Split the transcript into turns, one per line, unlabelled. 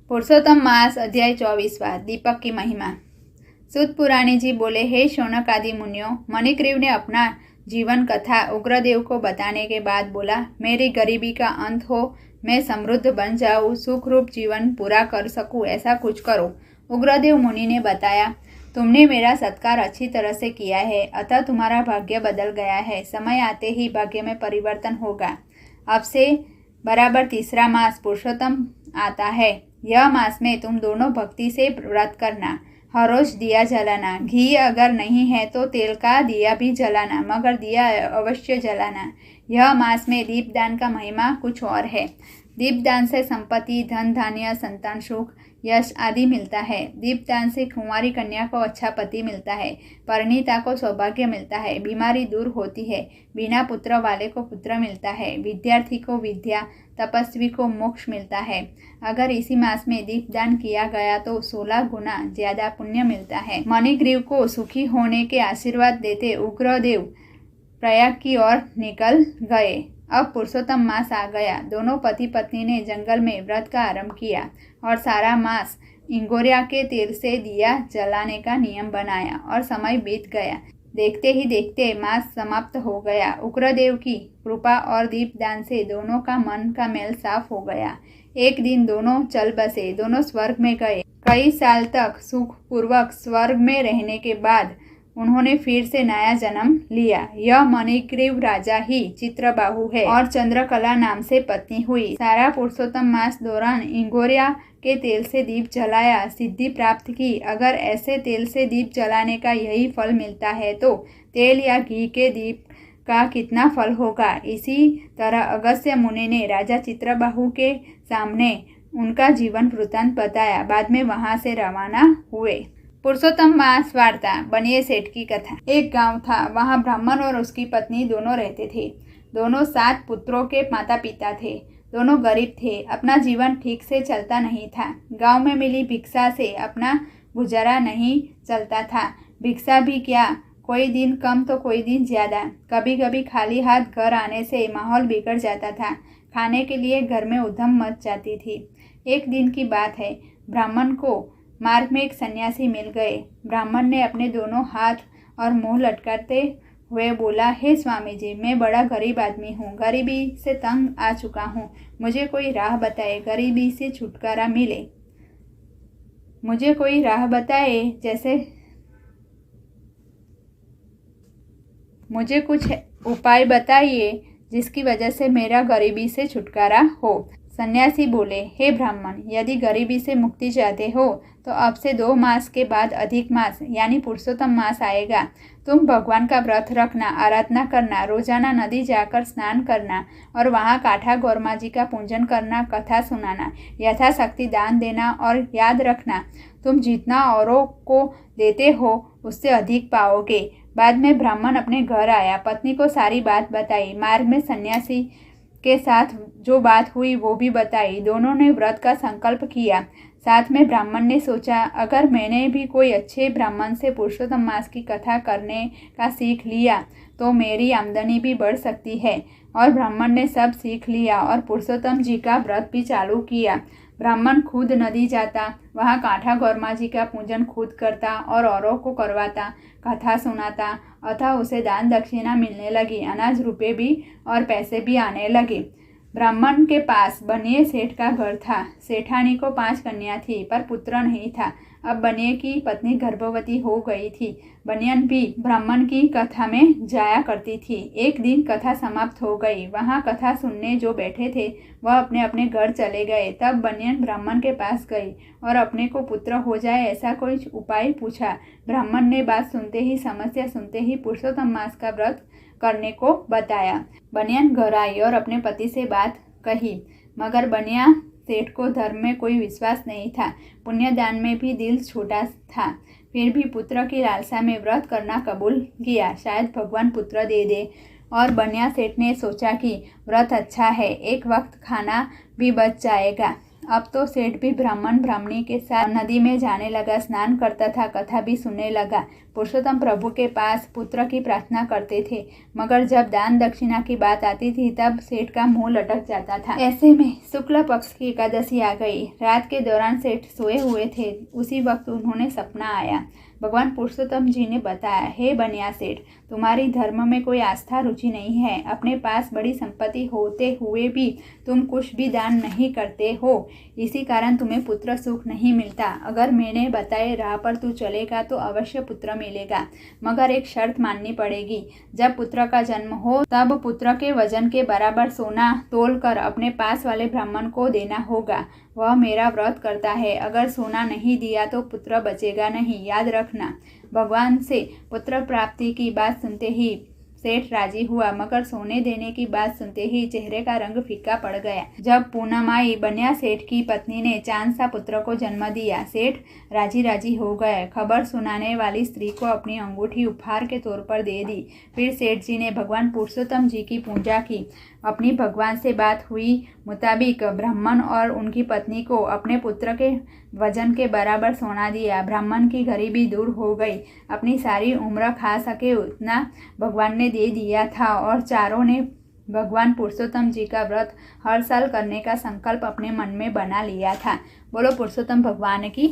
पुरुषोत्तम मास अध्याय 24वां दीपक की महिमा। सूत पुराणी जी बोले, हे शौनक आदि मुनियों, मणिग्रीव ने अपना जीवन कथा उग्रदेव को बताने के बाद बोला, मेरी गरीबी का अंत हो, मैं समृद्ध बन जाऊं, सुख रूप जीवन पूरा कर सकूं, ऐसा कुछ करो। उग्रदेव मुनि ने बताया, तुमने मेरा सत्कार अच्छी तरह से किया है, अतः तुम्हारा भाग्य बदल गया है। समय आते ही भाग्य में परिवर्तन होगा। अब से बराबर तीसरा मास पुरुषोत्तम आता है। यह मास में तुम दोनों भक्ति से व्रत करना, हर रोज दिया जलाना, घी अगर नहीं है तो तेल का दिया भी जलाना, मगर दिया अवश्य जलाना। यह मास में दीपदान का महिमा कुछ और है। दीपदान से संपत्ति, धन धान्य, संतान सुख, यश आदि मिलता है। दीपदान से कुंवारी कन्या को अच्छा पति मिलता है, परिणीता को सौभाग्य मिलता है, बीमारी दूर होती है, बिना पुत्र वाले को पुत्र मिलता है, विद्यार्थी को विद्या, तपस्वी को मोक्ष मिलता है। अगर इसी मास में दीपदान किया गया तो 16 गुना ज्यादा पुण्य मिलता है। मणिग्रीव को सुखी होने के आशीर्वाद देते उग्रदेव प्रयाग की ओर निकल गए। अब पुरुषोत्तम मास आ गया। दोनों पति पत्नी ने जंगल में व्रत का आरंभ किया और सारा मास इंगोरिया के तेल से दिया जलाने का नियम बनाया और समय बीत गया। देखते ही देखते मास समाप्त हो गया। उग्रदेव की कृपा और दीपदान से दोनों का मन का मेल साफ हो गया। एक दिन दोनों चल बसे, दोनों स्वर्ग में गए। कई साल तक सुख पूर्वक स्वर्ग में रहने के बाद उन्होंने फिर से नया जन्म लिया। यह मणिग्रीव राजा ही चित्रबाहु है और चंद्रकला नाम से पत्नी हुई। सारा पुरुषोत्तम मास दौरान इंगोरिया के तेल से दीप जलाया, सिद्धि प्राप्त की। अगर ऐसे तेल से दीप जलाने का यही फल मिलता है तो तेल या घी के दीप का कितना फल होगा। इसी तरह अगस्त्य मुनि ने राजा चित्रबाहु के सामने उनका जीवन वृत्तांत बताया। बाद में वहां से रवाना हुए। पुरुषोत्तम मास वार्ता। बनिए सेठ की कथा। एक गांव था, वहां ब्राह्मण और उसकी पत्नी दोनों रहते थे। दोनों 7 पुत्रों के माता पिता थे। दोनों गरीब थे, अपना जीवन ठीक से चलता नहीं था। गांव में मिली भिक्षा से अपना गुजारा नहीं चलता था। भिक्षा भी क्या, कोई दिन कम तो कोई दिन ज्यादा। कभी कभी खाली हाथ घर आने से माहौल बिगड़ जाता था। खाने के लिए घर में उधम मच जाती थी। एक दिन की बात है, ब्राह्मण को मार्ग में एक सन्यासी मिल गए। ब्राह्मण ने अपने दोनों हाथ और मुंह लटकाते हुए बोला, हे स्वामी जी, मैं बड़ा गरीब आदमी हूँ, गरीबी से तंग आ चुका हूँ, मुझे कोई राह बताए, गरीबी से छुटकारा मिले। मुझे कोई राह बताए, जैसे मुझे कुछ उपाय बताइए जिसकी वजह से मेरा गरीबी से छुटकारा हो। सन्यासी बोले, हे ब्राह्मण, यदि गरीबी से मुक्ति चाहते हो तो अब से 2 मास के बाद अधिक मास यानी पुरुषोत्तम मास आएगा। तुम भगवान का व्रत रखना, आराधना करना, रोजाना नदी जाकर स्नान करना और वहाँ काठा गौरमा जी का पूजन करना, कथा सुनाना, यथाशक्ति दान देना और याद रखना, तुम जितना औरों को देते हो उससे अधिक पाओगे। बाद में ब्राह्मण अपने घर आया, पत्नी को सारी बात बताई। मार्ग में सन्यासी के साथ जो बात हुई वो भी बताई। दोनों ने व्रत का संकल्प किया। साथ में ब्राह्मण ने सोचा, अगर मैंने भी कोई अच्छे ब्राह्मण से पुरुषोत्तम मास की कथा करने का सीख लिया तो मेरी आमदनी भी बढ़ सकती है। और ब्राह्मण ने सब सीख लिया और पुरुषोत्तम जी का व्रत भी चालू किया। ब्राह्मण खुद नदी जाता, वहाँ काठा गौरमा जी का पूजन खुद करता और औरों को करवाता, कथा सुनाता, अतः उसे दान दक्षिणा मिलने लगी, अनाज रुपए भी और पैसे भी आने लगे। ब्राह्मण के पास बनिए सेठ का घर था। सेठानी को 5 कन्या थी पर पुत्र नहीं था। अब बनिए की पत्नी गर्भवती हो गई थी। बनियन भी ब्राह्मण की कथा में जाया करती थी। एक दिन कथा समाप्त हो गई। वहाँ कथा सुनने जो बैठे थे वह अपने अपने घर चले गए। तब बनियन ब्राह्मण के पास गई और अपने को पुत्र हो जाए ऐसा कोई उपाय पूछा। ब्राह्मण ने बात सुनते ही, समस्या सुनते ही पुरुषोत्तम मास का व्रत करने को बताया। बनियन घर आई और अपने पति से बात कही, मगर बनिया सेठ को धर्म में कोई विश्वास नहीं था, पुण्यदान में भी दिल छोटा था। फिर भी पुत्र की लालसा में व्रत करना कबूल किया, शायद भगवान पुत्र दे दे। और बनिया सेठ ने सोचा कि व्रत अच्छा है, एक वक्त खाना भी बच जाएगा। अब तो सेठ भी ब्राह्मण ब्राह्मणी के साथ नदी में जाने लगा, स्नान करता था, कथा भी सुनने लगा। पुरुषोत्तम प्रभु के पास पुत्र की प्रार्थना करते थे, मगर जब दान दक्षिणा की बात आती थी तब सेठ का मुंह लटक जाता था। ऐसे में शुक्ल पक्ष की एकादशी आ गई। रात के दौरान सेठ सोए हुए थे। उसी वक्त उन्होंने सपना आया। भगवान पुरुषोत्तम जी ने बताया, हे बनिया सेठ, तुम्हारी धर्म में कोई आस्था रुचि नहीं है। अपने पास बड़ी संपत्ति होते हुए भी तुम कुछ भी दान नहीं करते हो, इसी कारण तुम्हें पुत्र सुख नहीं मिलता। अगर मैंने बताए राह पर तू चलेगा तो अवश्य पुत्र मिलेगा, मगर एक शर्त माननी पड़ेगी। जब पुत्र का जन्म हो तब पुत्र के वजन के बराबर सोना तोलकर अपने पास वाले ब्राह्मण को देना होगा। वह मेरा व्रत करता है। अगर सोना नहीं दिया तो पुत्र बचेगा नहीं, याद रखना। भगवान से पुत्र प्राप्ति की बात सुनते ही सेठ राजी हुआ, मगर सोने देने की बात सुनते ही चेहरे का रंग फीका पड़ गया। जब पूनम आई, बनिया सेठ की पत्नी ने चांद सा पुत्र को जन्म दिया। सेठ राजी राजी हो गए। खबर सुनाने वाली स्त्री को अपनी अंगूठी उपहार के तौर पर दे दी। फिर सेठ जी ने भगवान पुरुषोत्तम जी की पूजा की। अपनी भगवान से बात हुई मुताबिक ब्राह्मण और उनकी पत्नी को अपने पुत्र के वजन के बराबर सोना दिया। ब्राह्मण की गरीबी दूर हो गई। अपनी सारी उम्र खा सके उतना भगवान ने दे दिया था और चारों ने भगवान पुरुषोत्तम जी का व्रत हर साल करने का संकल्प अपने मन में बना लिया था। बोलो पुरुषोत्तम भगवान की।